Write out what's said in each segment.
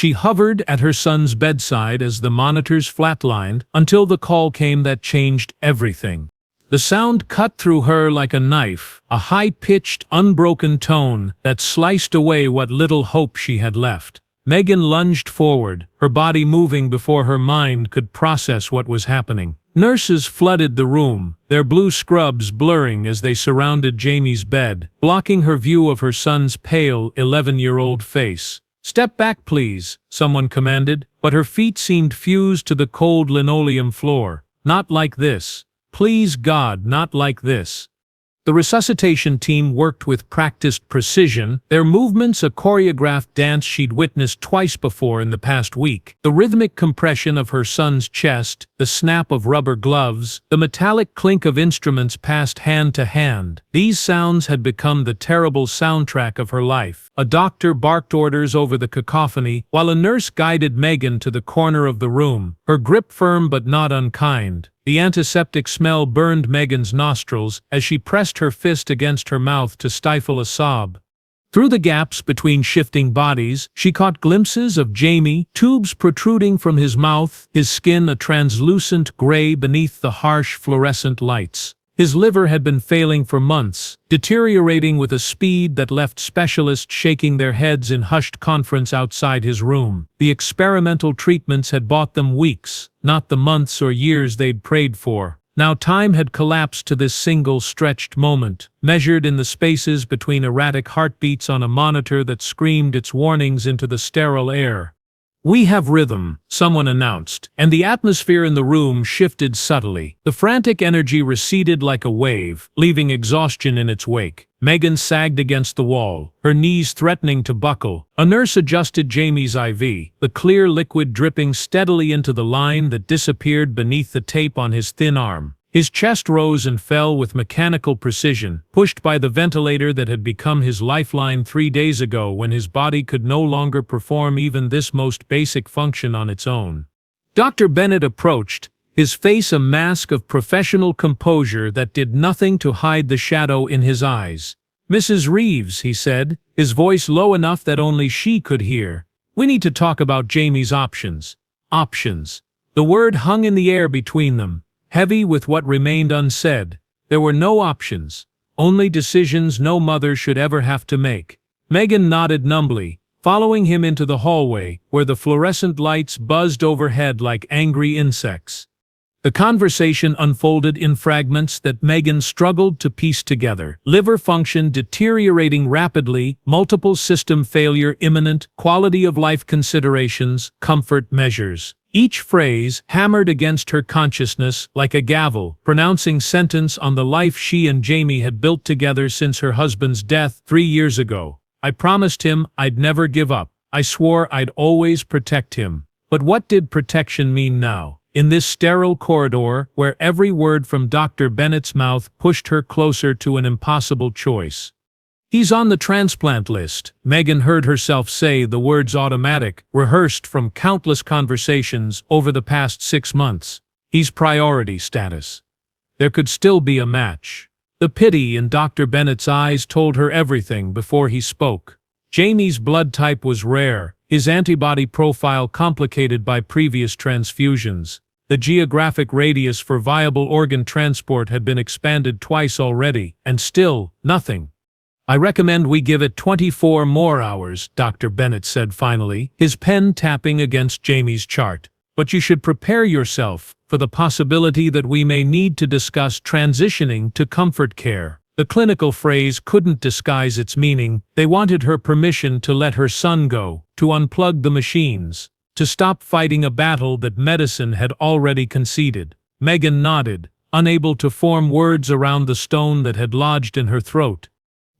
She hovered at her son's bedside as the monitors flatlined until the call came that changed everything. The sound cut through her like a knife, a high-pitched, unbroken tone that sliced away what little hope she had left. Megan lunged forward, her body moving before her mind could process what was happening. Nurses flooded the room, their blue scrubs blurring as they surrounded Jamie's bed, blocking her view of her son's pale, 11-year-old face. "Step back, please," someone commanded, but her feet seemed fused to the cold linoleum floor. "Not like this. Please God, not like this." The resuscitation team worked with practiced precision, their movements a choreographed dance she'd witnessed twice before in the past week. The rhythmic compression of her son's chest, the snap of rubber gloves, the metallic clink of instruments passed hand to hand. These sounds had become the terrible soundtrack of her life. A doctor barked orders over the cacophony, while a nurse guided Megan to the corner of the room, her grip firm but not unkind. The antiseptic smell burned Megan's nostrils as she pressed her fist against her mouth to stifle a sob. Through the gaps between shifting bodies, she caught glimpses of Jamie, tubes protruding from his mouth, his skin a translucent gray beneath the harsh fluorescent lights. His liver had been failing for months, deteriorating with a speed that left specialists shaking their heads in hushed conference outside his room. The experimental treatments had bought them weeks, not the months or years they'd prayed for. Now time had collapsed to this single stretched moment, measured in the spaces between erratic heartbeats on a monitor that screamed its warnings into the sterile air. "We have rhythm," someone announced, and the atmosphere in the room shifted subtly. The frantic energy receded like a wave, leaving exhaustion in its wake. Megan sagged against the wall, her knees threatening to buckle. A nurse adjusted Jamie's IV, the clear liquid dripping steadily into the line that disappeared beneath the tape on his thin arm. His chest rose and fell with mechanical precision, pushed by the ventilator that had become his lifeline 3 days ago when his body could no longer perform even this most basic function on its own. Dr. Bennett approached, his face a mask of professional composure that did nothing to hide the shadow in his eyes. "Mrs. Reeves," he said, his voice low enough that only she could hear, "we need to talk about Jamie's options." Options. The word hung in the air between them, heavy with what remained unsaid. There were no options, only decisions no mother should ever have to make. Megan nodded numbly, following him into the hallway, where the fluorescent lights buzzed overhead like angry insects. The conversation unfolded in fragments that Megan struggled to piece together. Liver function deteriorating rapidly, multiple system failure imminent, quality of life considerations, comfort measures. Each phrase hammered against her consciousness like a gavel, pronouncing sentence on the life she and Jamie had built together since her husband's death 3 years ago. "I promised him I'd never give up. I swore I'd always protect him." But what did protection mean now? In this sterile corridor, where every word from Dr. Bennett's mouth pushed her closer to an impossible choice. "He's on the transplant list," Megan heard herself say, the words automatic, rehearsed from countless conversations over the past 6 months. "He's priority status." There could still be a match. The pity in Dr. Bennett's eyes told her everything before he spoke. Jamie's blood type was rare, his antibody profile complicated by previous transfusions. The geographic radius for viable organ transport had been expanded twice already, and still, nothing. "I recommend we give it 24 more hours," Dr. Bennett said finally, his pen tapping against Jamie's chart. "But you should prepare yourself for the possibility that we may need to discuss transitioning to comfort care." The clinical phrase couldn't disguise its meaning. They wanted her permission to let her son go, to unplug the machines, to stop fighting a battle that medicine had already conceded. Megan nodded, unable to form words around the stone that had lodged in her throat.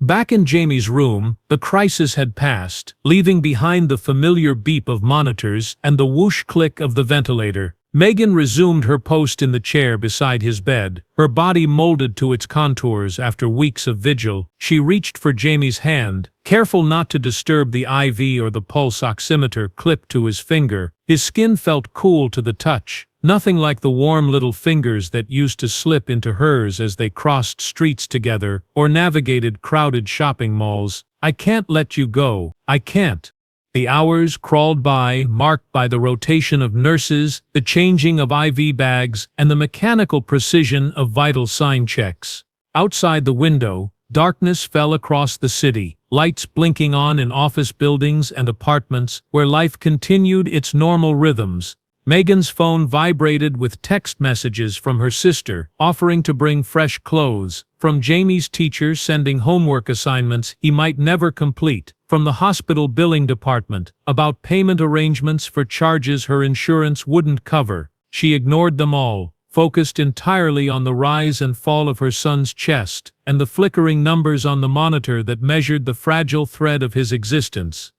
Back in Jamie's room, the crisis had passed, leaving behind the familiar beep of monitors and the whoosh click of the ventilator. Megan resumed her post in the chair beside his bed, her body molded to its contours after weeks of vigil. She reached for Jamie's hand, careful not to disturb the IV or the pulse oximeter clipped to his finger. His skin felt cool to the touch, nothing like the warm little fingers that used to slip into hers as they crossed streets together or navigated crowded shopping malls. "I can't let you go. I can't." The hours crawled by, marked by the rotation of nurses, the changing of IV bags, and the mechanical precision of vital sign checks. Outside the window, darkness fell across the city, lights blinking on in office buildings and apartments where life continued its normal rhythms. Megan's phone vibrated with text messages from her sister, offering to bring fresh clothes, from Jamie's teacher sending homework assignments he might never complete, from the hospital billing department, about payment arrangements for charges her insurance wouldn't cover. She ignored them all, focused entirely on the rise and fall of her son's chest, and the flickering numbers on the monitor that measured the fragile thread of his existence.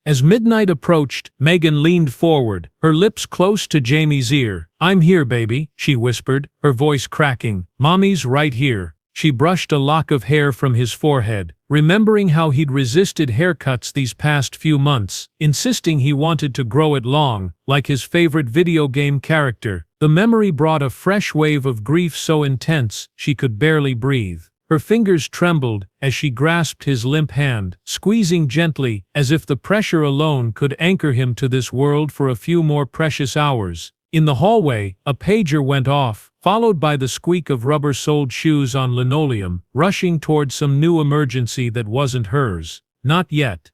As midnight approached, Megan leaned forward, her lips close to Jamie's ear. "I'm here, baby," she whispered, her voice cracking. "Mommy's right here." She brushed a lock of hair from his forehead, remembering how he'd resisted haircuts these past few months, insisting he wanted to grow it long, like his favorite video game character. The memory brought a fresh wave of grief so intense she could barely breathe. Her fingers trembled as she grasped his limp hand, squeezing gently, as if the pressure alone could anchor him to this world for a few more precious hours. In the hallway, a pager went off, followed by the squeak of rubber-soled shoes on linoleum, rushing toward some new emergency that wasn't hers. Not yet.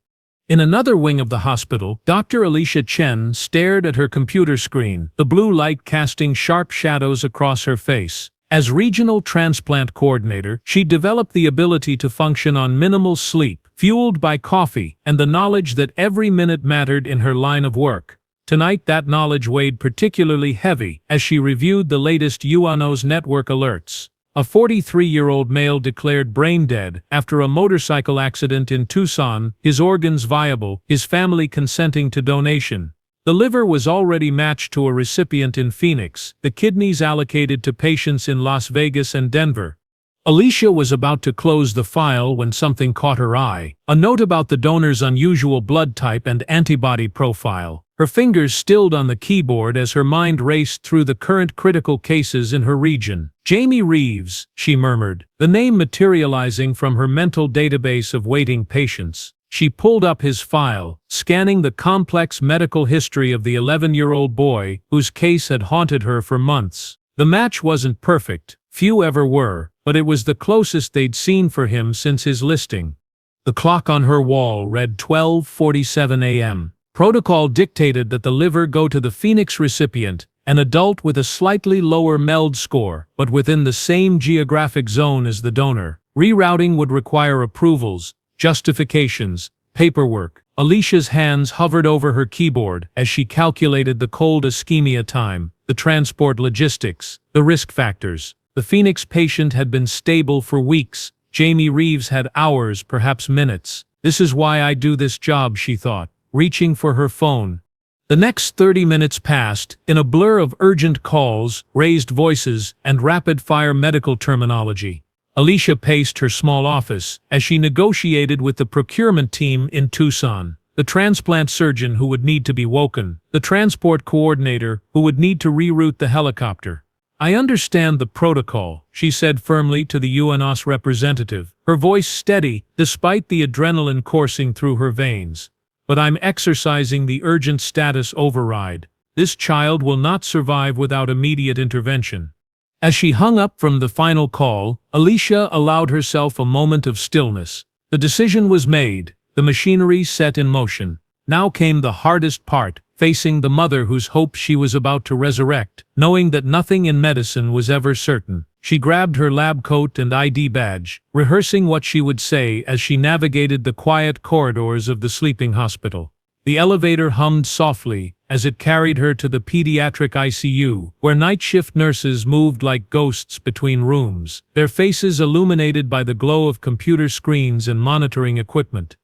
In another wing of the hospital, Dr. Alicia Chen stared at her computer screen, the blue light casting sharp shadows across her face. As regional transplant coordinator, she developed the ability to function on minimal sleep, fueled by coffee, and the knowledge that every minute mattered in her line of work. Tonight that knowledge weighed particularly heavy as she reviewed the latest UNO's network alerts. A 43-year-old male declared brain dead after a motorcycle accident in Tucson, his organs viable, his family consenting to donation. The liver was already matched to a recipient in Phoenix, the kidneys allocated to patients in Las Vegas and Denver. Alicia was about to close the file when something caught her eye, a note about the donor's unusual blood type and antibody profile. Her fingers stilled on the keyboard as her mind raced through the current critical cases in her region. "Jamie Reeves," she murmured, the name materializing from her mental database of waiting patients. She pulled up his file, scanning the complex medical history of the 11-year-old boy whose case had haunted her for months. The match wasn't perfect, few ever were, but it was the closest they'd seen for him since his listing. The clock on her wall read 12:47 a.m. Protocol dictated that the liver go to the Phoenix recipient, an adult with a slightly lower MELD score, but within the same geographic zone as the donor. Rerouting would require approvals, justifications, paperwork. Alicia's hands hovered over her keyboard as she calculated the cold ischemia time, the transport logistics, the risk factors. The Phoenix patient had been stable for weeks. Jamie Reeves had hours, perhaps minutes. "This is why I do this job," she thought, reaching for her phone. The next 30 minutes passed in a blur of urgent calls, raised voices, and rapid-fire medical terminology. Alicia paced her small office as she negotiated with the procurement team in Tucson, the transplant surgeon who would need to be woken, the transport coordinator who would need to reroute the helicopter. "I understand the protocol," she said firmly to the UNOS representative, her voice steady despite the adrenaline coursing through her veins. "But I'm exercising the urgent status override. This child will not survive without immediate intervention." As she hung up from the final call, Alicia allowed herself a moment of stillness. The decision was made, the machinery set in motion. Now came the hardest part, facing the mother whose hope she was about to resurrect, knowing that nothing in medicine was ever certain. She grabbed her lab coat and ID badge, rehearsing what she would say as she navigated the quiet corridors of the sleeping hospital. The elevator hummed softly as it carried her to the pediatric ICU, where night shift nurses moved like ghosts between rooms, their faces illuminated by the glow of computer screens and monitoring equipment.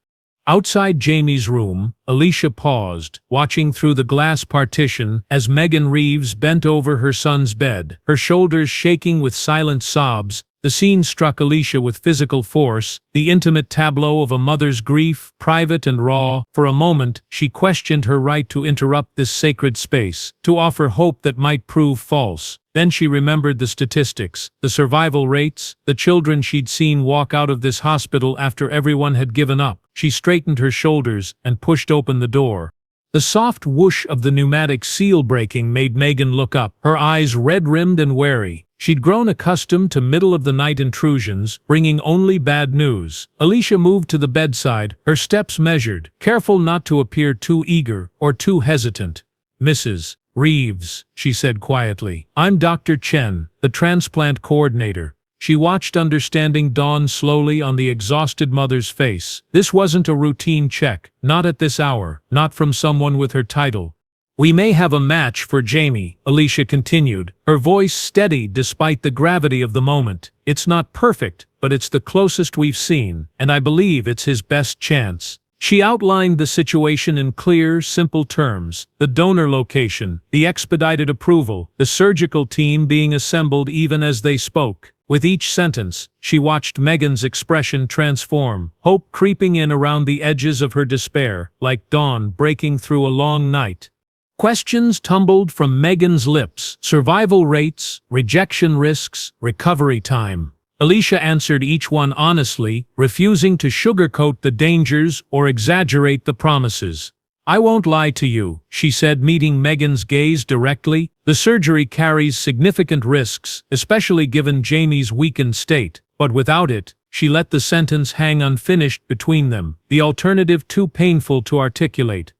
Outside Jamie's room, Alicia paused, watching through the glass partition as Megan Reeves bent over her son's bed, her shoulders shaking with silent sobs. The scene struck Alicia with physical force, the intimate tableau of a mother's grief, private and raw. For a moment, she questioned her right to interrupt this sacred space, to offer hope that might prove false. Then she remembered the statistics, the survival rates, the children she'd seen walk out of this hospital after everyone had given up. She straightened her shoulders and pushed open the door. The soft whoosh of the pneumatic seal breaking made Megan look up, her eyes red-rimmed and wary. She'd grown accustomed to middle-of-the-night intrusions, bringing only bad news. Alicia moved to the bedside, her steps measured, careful not to appear too eager or too hesitant. "Mrs. Reeves," she said quietly. "I'm Dr. Chen, the transplant coordinator." She watched understanding dawn slowly on the exhausted mother's face. This wasn't a routine check, not at this hour, not from someone with her title. "We may have a match for Jamie," Alicia continued, her voice steady despite the gravity of the moment. "It's not perfect, but it's the closest we've seen, and I believe it's his best chance." She outlined the situation in clear, simple terms: the donor location, the expedited approval, the surgical team being assembled even as they spoke. With each sentence, she watched Megan's expression transform, hope creeping in around the edges of her despair, like dawn breaking through a long night. Questions tumbled from Megan's lips: survival rates, rejection risks, recovery time. Alicia answered each one honestly, refusing to sugarcoat the dangers or exaggerate the promises. "I won't lie to you," she said, meeting Megan's gaze directly. "The surgery carries significant risks, especially given Jamie's weakened state. But without it," she let the sentence hang unfinished between them, "the alternative too painful to articulate."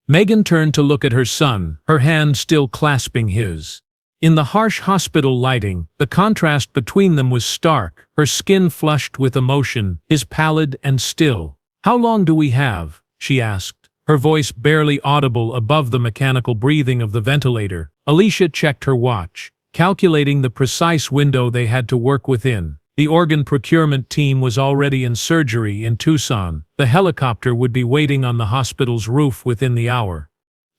Megan turned to look at her son, her hand still clasping his. In the harsh hospital lighting, the contrast between them was stark, her skin flushed with emotion, his pallid and still. "How long do we have?" she asked, her voice barely audible above the mechanical breathing of the ventilator. Alicia checked her watch, calculating the precise window they had to work within. The organ procurement team was already in surgery in Tucson. The helicopter would be waiting on the hospital's roof within the hour.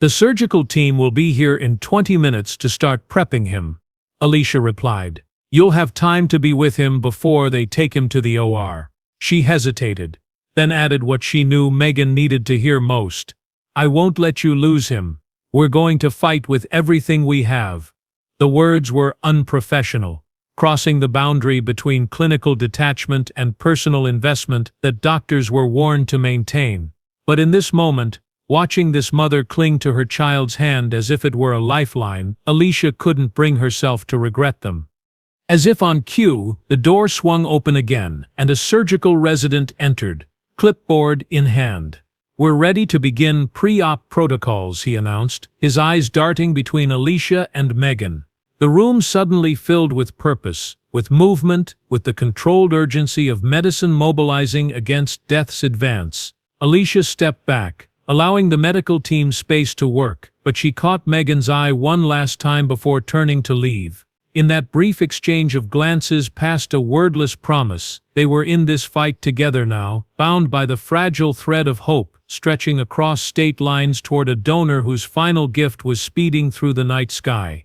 "The surgical team will be here in 20 minutes to start prepping him," Alicia replied. "You'll have time to be with him before they take him to the OR." She hesitated, then added what she knew Megan needed to hear most. "I won't let you lose him. We're going to fight with everything we have." The words were unprofessional, crossing the boundary between clinical detachment and personal investment that doctors were warned to maintain. But in this moment, watching this mother cling to her child's hand as if it were a lifeline, Alicia couldn't bring herself to regret them. As if on cue, the door swung open again, and a surgical resident entered, clipboard in hand. "We're ready to begin pre-op protocols," he announced, his eyes darting between Alicia and Megan. The room suddenly filled with purpose, with movement, with the controlled urgency of medicine mobilizing against death's advance. Alicia stepped back, allowing the medical team space to work, but she caught Megan's eye one last time before turning to leave. In that brief exchange of glances past a wordless promise, they were in this fight together now, bound by the fragile thread of hope, stretching across state lines toward a donor whose final gift was speeding through the night sky.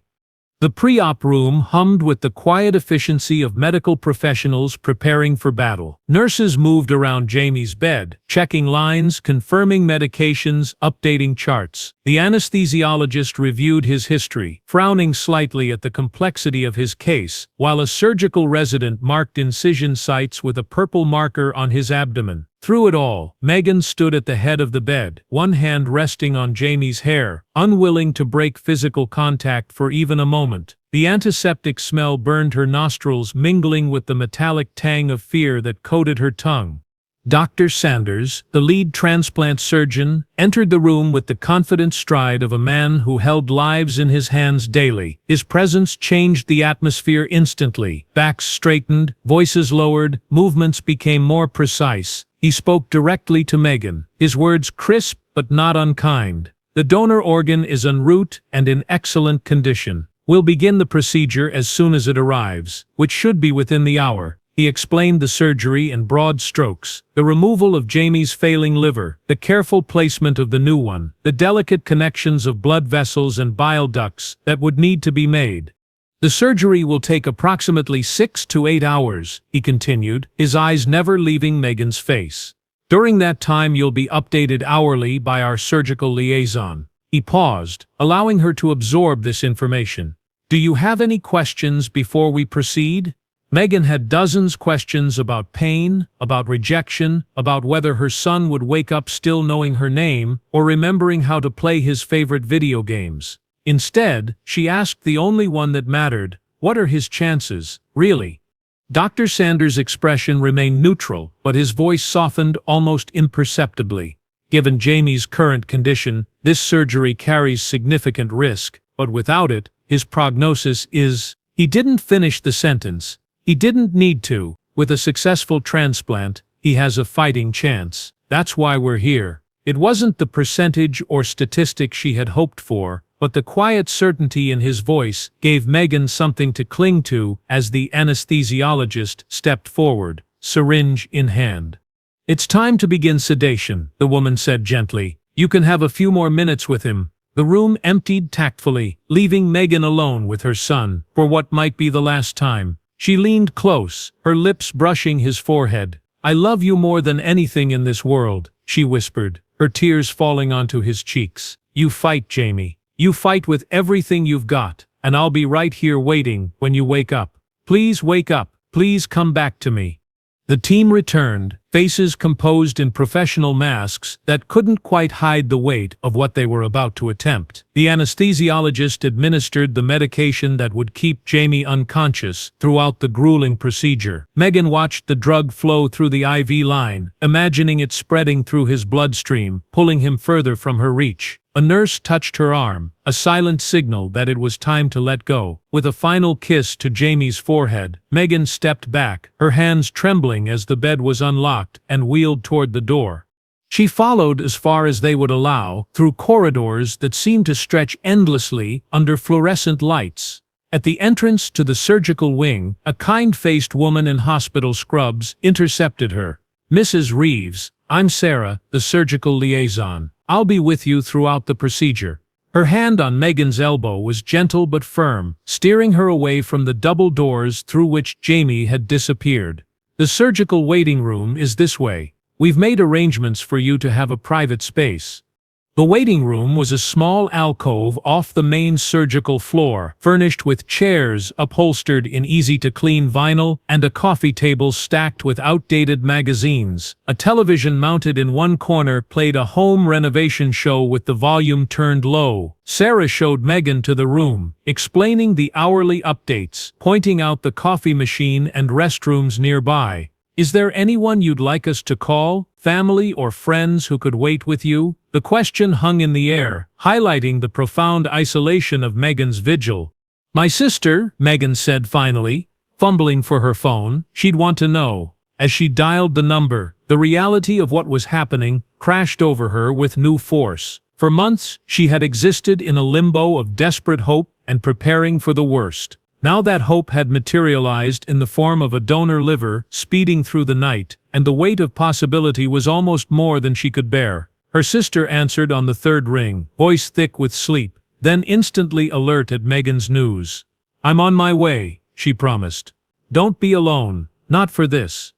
The pre-op room hummed with the quiet efficiency of medical professionals preparing for battle. Nurses moved around Jamie's bed, checking lines, confirming medications, updating charts. The anesthesiologist reviewed his history, frowning slightly at the complexity of his case, while a surgical resident marked incision sites with a purple marker on his abdomen. Through it all, Megan stood at the head of the bed, one hand resting on Jamie's hair, unwilling to break physical contact for even a moment. The antiseptic smell burned her nostrils, mingling with the metallic tang of fear that coated her tongue. Dr. Sanders, the lead transplant surgeon, entered the room with the confident stride of a man who held lives in his hands daily. His presence changed the atmosphere instantly. Backs straightened, voices lowered, movements became more precise. He spoke directly to Megan, his words crisp but not unkind. "The donor organ is en route and in excellent condition. We'll begin the procedure as soon as it arrives, which should be within the hour." He explained the surgery in broad strokes: the removal of Jamie's failing liver, the careful placement of the new one, the delicate connections of blood vessels and bile ducts that would need to be made. The surgery will take approximately 6 to 8 hours, he continued, his eyes never leaving Megan's face. During that time you'll be updated hourly by our surgical liaison. He paused, allowing her to absorb this information. Do you have any questions before we proceed? Megan had dozens of questions about pain, about rejection, about whether her son would wake up still knowing her name, or remembering how to play his favorite video games. Instead, she asked the only one that mattered, what are his chances, really? Dr. Sanders' expression remained neutral, but his voice softened almost imperceptibly. Given Jamie's current condition, this surgery carries significant risk, but without it, his prognosis is… He didn't finish the sentence. He didn't need to. With a successful transplant, he has a fighting chance. That's why we're here. It wasn't the percentage or statistic she had hoped for, but the quiet certainty in his voice gave Megan something to cling to as the anesthesiologist stepped forward, syringe in hand. It's time to begin sedation, the woman said gently. You can have a few more minutes with him. The room emptied tactfully, leaving Megan alone with her son, for what might be the last time. She leaned close, her lips brushing his forehead. I love you more than anything in this world, she whispered, her tears falling onto his cheeks. You fight, Jamie. You fight with everything you've got, and I'll be right here waiting when you wake up. Please wake up. Please come back to me. The team returned, faces composed in professional masks that couldn't quite hide the weight of what they were about to attempt. The anesthesiologist administered the medication that would keep Jamie unconscious throughout the grueling procedure. Megan watched the drug flow through the IV line, imagining it spreading through his bloodstream, pulling him further from her reach. A nurse touched her arm, a silent signal that it was time to let go. With a final kiss to Jamie's forehead, Megan stepped back, her hands trembling as the bed was unlocked and wheeled toward the door. She followed as far as they would allow, through corridors that seemed to stretch endlessly under fluorescent lights. At the entrance to the surgical wing, a kind-faced woman in hospital scrubs intercepted her. Mrs. Reeves, I'm Sarah, the surgical liaison. I'll be with you throughout the procedure. Her hand on Megan's elbow was gentle but firm, steering her away from the double doors through which Jamie had disappeared. The surgical waiting room is this way. We've made arrangements for you to have a private space. The waiting room was a small alcove off the main surgical floor, furnished with chairs upholstered in easy-to-clean vinyl and a coffee table stacked with outdated magazines. A television mounted in one corner played a home renovation show with the volume turned low. Sarah showed Megan to the room, explaining the hourly updates, pointing out the coffee machine and restrooms nearby. Is there anyone you'd like us to call, family or friends who could wait with you? The question hung in the air, highlighting the profound isolation of Megan's vigil. My sister, Megan said finally, fumbling for her phone. She'd want to know. As she dialed the number, the reality of what was happening crashed over her with new force. For months, she had existed in a limbo of desperate hope and preparing for the worst. Now that hope had materialized in the form of a donor liver speeding through the night, and the weight of possibility was almost more than she could bear. Her sister answered on the third ring, voice thick with sleep, then instantly alert at Megan's news. I'm on my way, she promised. Don't be alone, not for this.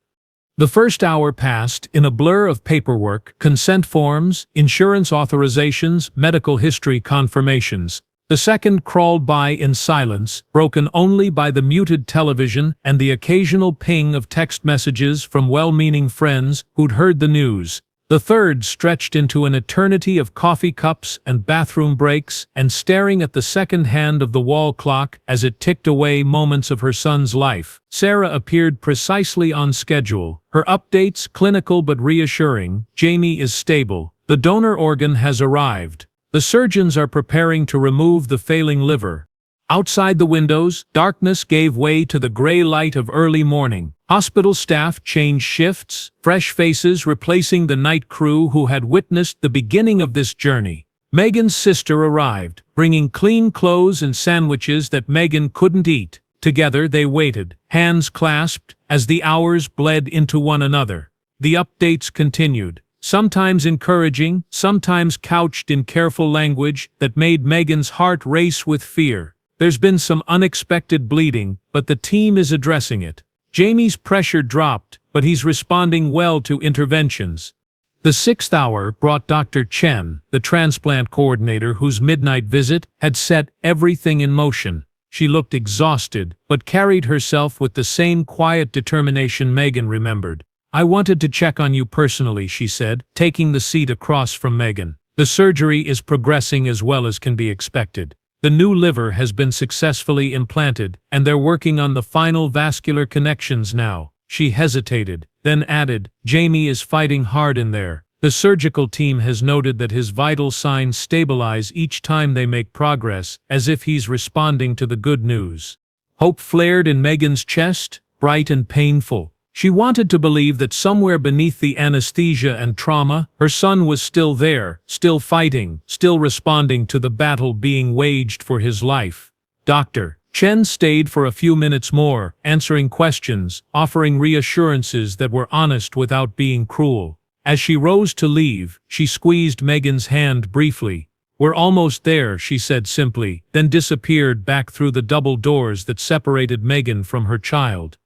The first hour passed in a blur of paperwork, consent forms, insurance authorizations, medical history confirmations. The second crawled by in silence, broken only by the muted television and the occasional ping of text messages from well-meaning friends who'd heard the news. The third stretched into an eternity of coffee cups and bathroom breaks and staring at the second hand of the wall clock as it ticked away moments of her son's life. Sarah appeared precisely on schedule, her updates clinical but reassuring. Jamie is stable. The donor organ has arrived. The surgeons are preparing to remove the failing liver. Outside the windows, darkness gave way to the gray light of early morning. Hospital staff changed shifts, fresh faces replacing the night crew who had witnessed the beginning of this journey. Megan's sister arrived, bringing clean clothes and sandwiches that Megan couldn't eat. Together they waited, hands clasped, as the hours bled into one another. The updates continued. Sometimes encouraging, sometimes couched in careful language that made Megan's heart race with fear. There's been some unexpected bleeding, but the team is addressing it. Jamie's pressure dropped, but he's responding well to interventions. The 6th hour brought Dr. Chen, the transplant coordinator whose midnight visit had set everything in motion. She looked exhausted, but carried herself with the same quiet determination Megan remembered. "I wanted to check on you personally," she said, taking the seat across from Megan. "The surgery is progressing as well as can be expected. The new liver has been successfully implanted, and they're working on the final vascular connections now." She hesitated, then added, "Jamie is fighting hard in there. The surgical team has noted that his vital signs stabilize each time they make progress, as if he's responding to the good news." Hope flared in Megan's chest, bright and painful. She wanted to believe that somewhere beneath the anesthesia and trauma, her son was still there, still fighting, still responding to the battle being waged for his life. Dr. Chen stayed for a few minutes more, answering questions, offering reassurances that were honest without being cruel. As she rose to leave, she squeezed Megan's hand briefly. "We're almost there," she said simply, then disappeared back through the double doors that separated Megan from her child.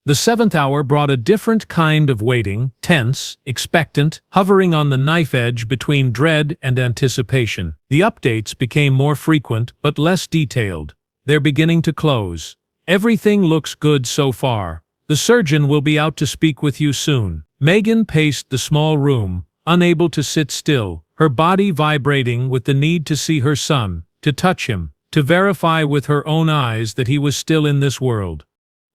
The 7th hour brought a different kind of waiting, tense, expectant, hovering on the knife edge between dread and anticipation. The updates became more frequent but less detailed. "They're beginning to close. Everything looks good so far. The surgeon will be out to speak with you soon." Megan paced the small room, unable to sit still, her body vibrating with the need to see her son, to touch him, to verify with her own eyes that he was still in this world.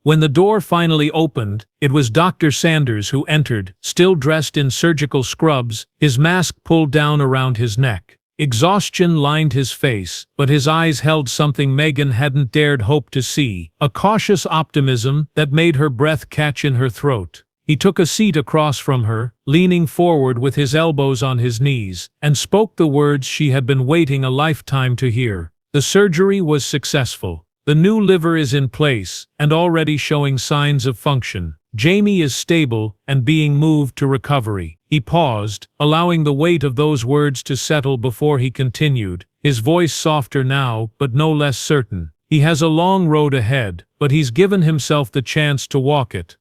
When the door finally opened, it was Dr. Sanders who entered, still dressed in surgical scrubs, his mask pulled down around his neck. Exhaustion lined his face, but his eyes held something Megan hadn't dared hope to see, a cautious optimism that made her breath catch in her throat. He took a seat across from her, leaning forward with his elbows on his knees, and spoke the words she had been waiting a lifetime to hear. "The surgery was successful. The new liver is in place, and already showing signs of function. Jamie is stable and being moved to recovery." He paused, allowing the weight of those words to settle before he continued, his voice softer now, but no less certain. "He has a long road ahead, but he's given himself the chance to walk it."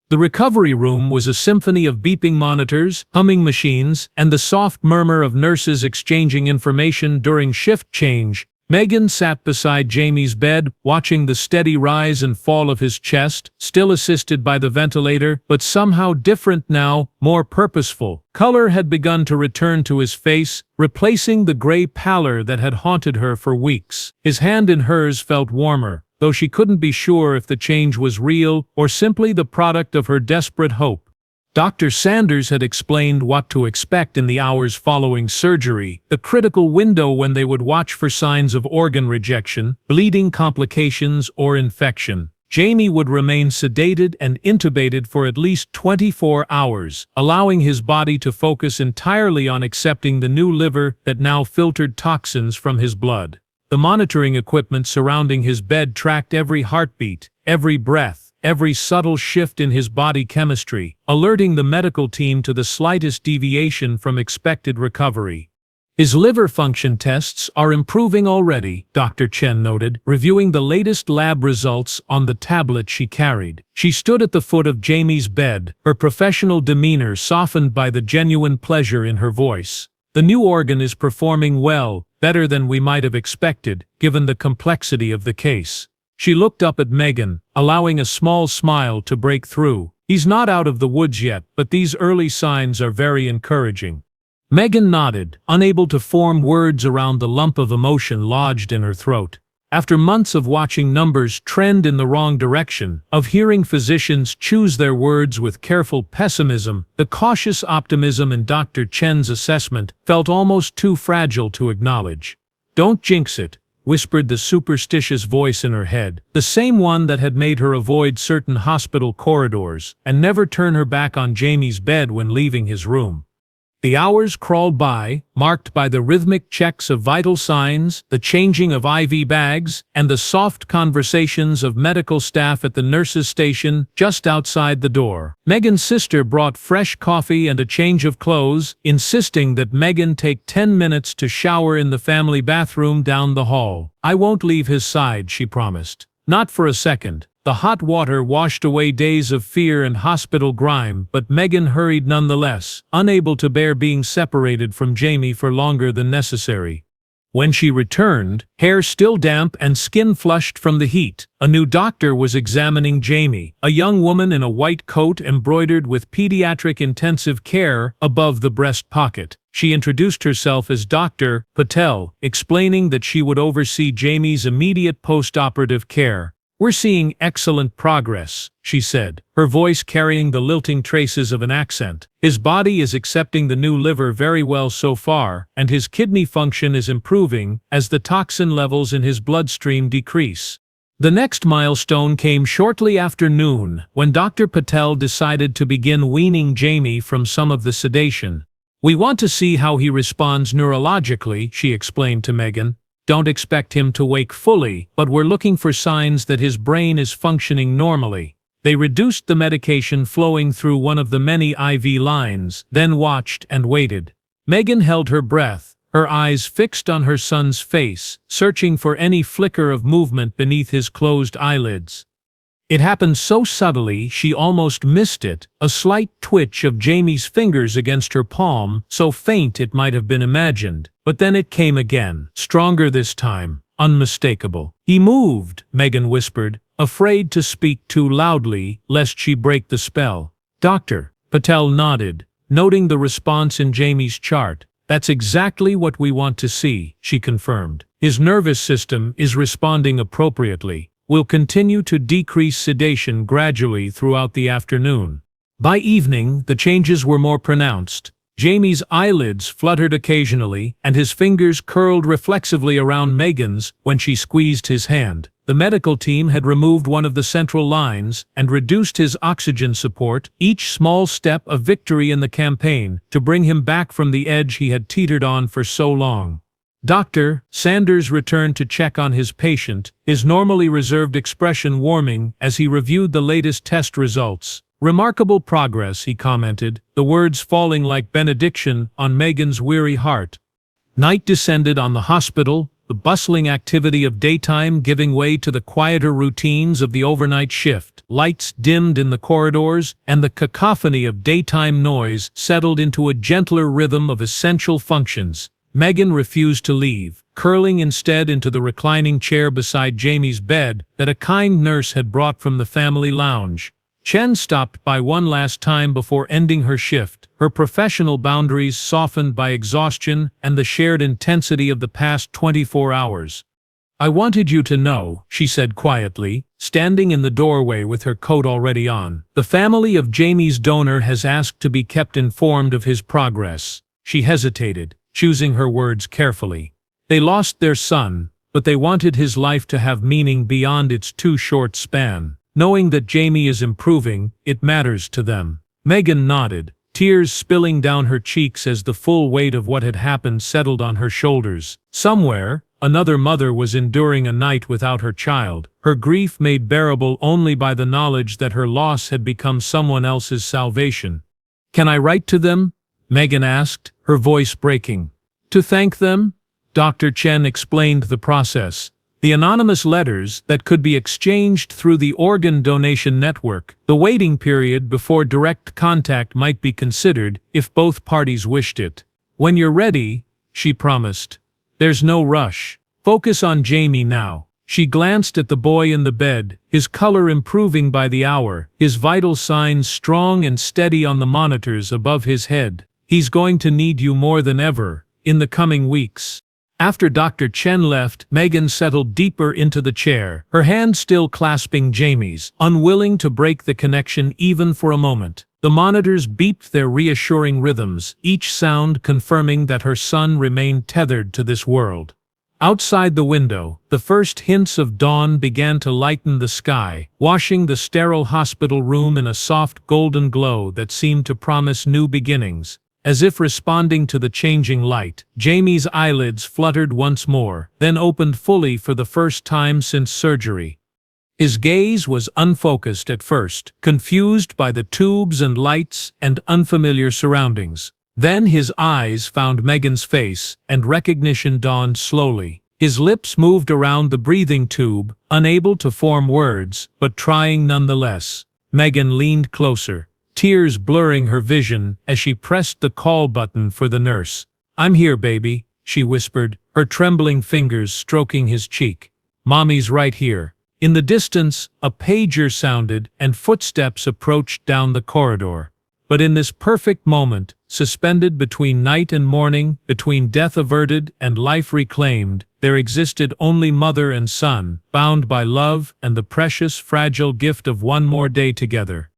The recovery room was a symphony of beeping monitors, humming machines, and the soft murmur of nurses exchanging information during shift change. Megan sat beside Jamie's bed, watching the steady rise and fall of his chest, still assisted by the ventilator, but somehow different now, more purposeful. Color had begun to return to his face, replacing the gray pallor that had haunted her for weeks. His hand in hers felt warmer, though she couldn't be sure if the change was real or simply the product of her desperate hope. Dr. Sanders had explained what to expect in the hours following surgery, the critical window when they would watch for signs of organ rejection, bleeding complications, or infection. Jamie would remain sedated and intubated for at least 24 hours, allowing his body to focus entirely on accepting the new liver that now filtered toxins from his blood. The monitoring equipment surrounding his bed tracked every heartbeat, every breath, every subtle shift in his body chemistry, alerting the medical team to the slightest deviation from expected recovery. "His liver function tests are improving already," Dr. Chen noted, reviewing the latest lab results on the tablet she carried. She stood at the foot of Jamie's bed, her professional demeanor softened by the genuine pleasure in her voice. "The new organ is performing well, better than we might have expected, given the complexity of the case." She looked up at Megan, allowing a small smile to break through. "He's not out of the woods yet, but these early signs are very encouraging." Megan nodded, unable to form words around the lump of emotion lodged in her throat. After months of watching numbers trend in the wrong direction, of hearing physicians choose their words with careful pessimism, the cautious optimism in Dr. Chen's assessment felt almost too fragile to acknowledge. "Don't jinx it," whispered the superstitious voice in her head, the same one that had made her avoid certain hospital corridors and never turn her back on Jamie's bed when leaving his room. The hours crawled by, marked by the rhythmic checks of vital signs, the changing of IV bags, and the soft conversations of medical staff at the nurses' station just outside the door. Megan's sister brought fresh coffee and a change of clothes, insisting that Megan take 10 minutes to shower in the family bathroom down the hall. "I won't leave his side," she promised. Not for a second. The hot water washed away days of fear and hospital grime, but Megan hurried nonetheless, unable to bear being separated from Jamie for longer than necessary. When she returned, hair still damp and skin flushed from the heat, a new doctor was examining Jamie, a young woman in a white coat embroidered with pediatric intensive care above the breast pocket. She introduced herself as Dr. Patel, explaining that she would oversee Jamie's immediate post-operative care. "We're seeing excellent progress," she said, her voice carrying the lilting traces of an accent. "His body is accepting the new liver very well so far, and his kidney function is improving as the toxin levels in his bloodstream decrease." The next milestone came shortly after noon, when Dr. Patel decided to begin weaning Jamie from some of the sedation. "We want to see how he responds neurologically," she explained to Megan. "Don't expect him to wake fully, but we're looking for signs that his brain is functioning normally." They reduced the medication flowing through one of the many IV lines, then watched and waited. Megan held her breath, her eyes fixed on her son's face, searching for any flicker of movement beneath his closed eyelids. It happened so subtly she almost missed it, a slight twitch of Jamie's fingers against her palm, so faint it might have been imagined. But then it came again, stronger this time, unmistakable. "He moved," Megan whispered, afraid to speak too loudly, lest she break the spell. "Doctor," Patel nodded, noting the response in Jamie's chart. "That's exactly what we want to see," she confirmed. "His nervous system is responding appropriately. We'll continue to decrease sedation gradually throughout the afternoon." By evening, the changes were more pronounced. Jamie's eyelids fluttered occasionally, and his fingers curled reflexively around Megan's when she squeezed his hand. The medical team had removed one of the central lines and reduced his oxygen support, each small step a victory in the campaign to bring him back from the edge he had teetered on for so long. Dr. Sanders returned to check on his patient, his normally reserved expression warming as he reviewed the latest test results. "Remarkable progress," he commented, the words falling like benediction on Megan's weary heart. Night descended on the hospital, the bustling activity of daytime giving way to the quieter routines of the overnight shift. Lights dimmed in the corridors, and the cacophony of daytime noise settled into a gentler rhythm of essential functions. Megan refused to leave, curling instead into the reclining chair beside Jamie's bed that a kind nurse had brought from the family lounge. Chen stopped by one last time before ending her shift, her professional boundaries softened by exhaustion and the shared intensity of the past 24 hours. "I wanted you to know," she said quietly, standing in the doorway with her coat already on. "The family of Jamie's donor has asked to be kept informed of his progress." She hesitated, choosing her words carefully. "They lost their son, but they wanted his life to have meaning beyond its too short span. Knowing that Jamie is improving, it matters to them." Megan nodded, tears spilling down her cheeks as the full weight of what had happened settled on her shoulders. Somewhere, another mother was enduring a night without her child, her grief made bearable only by the knowledge that her loss had become someone else's salvation. "Can I write to them?" Megan asked, her voice breaking. "To thank them?" Dr. Chen explained the process. The anonymous letters that could be exchanged through the organ donation network. The waiting period before direct contact might be considered if both parties wished it. "When you're ready," she promised. "There's no rush. Focus on Jamie now." She glanced at the boy in the bed, his color improving by the hour, his vital signs strong and steady on the monitors above his head. "He's going to need you more than ever in the coming weeks." After Dr. Chen left, Megan settled deeper into the chair, her hand still clasping Jamie's, unwilling to break the connection even for a moment. The monitors beeped their reassuring rhythms, each sound confirming that her son remained tethered to this world. Outside the window, the first hints of dawn began to lighten the sky, washing the sterile hospital room in a soft golden glow that seemed to promise new beginnings. As if responding to the changing light, Jamie's eyelids fluttered once more, then opened fully for the first time since surgery. His gaze was unfocused at first, confused by the tubes and lights and unfamiliar surroundings. Then his eyes found Megan's face, and recognition dawned slowly. His lips moved around the breathing tube, unable to form words, but trying nonetheless. Megan leaned closer, tears blurring her vision as she pressed the call button for the nurse. "I'm here, baby," she whispered, her trembling fingers stroking his cheek. "Mommy's right here." In the distance, a pager sounded and footsteps approached down the corridor. But in this perfect moment, suspended between night and morning, between death averted and life reclaimed, there existed only mother and son, bound by love and the precious, fragile gift of one more day together.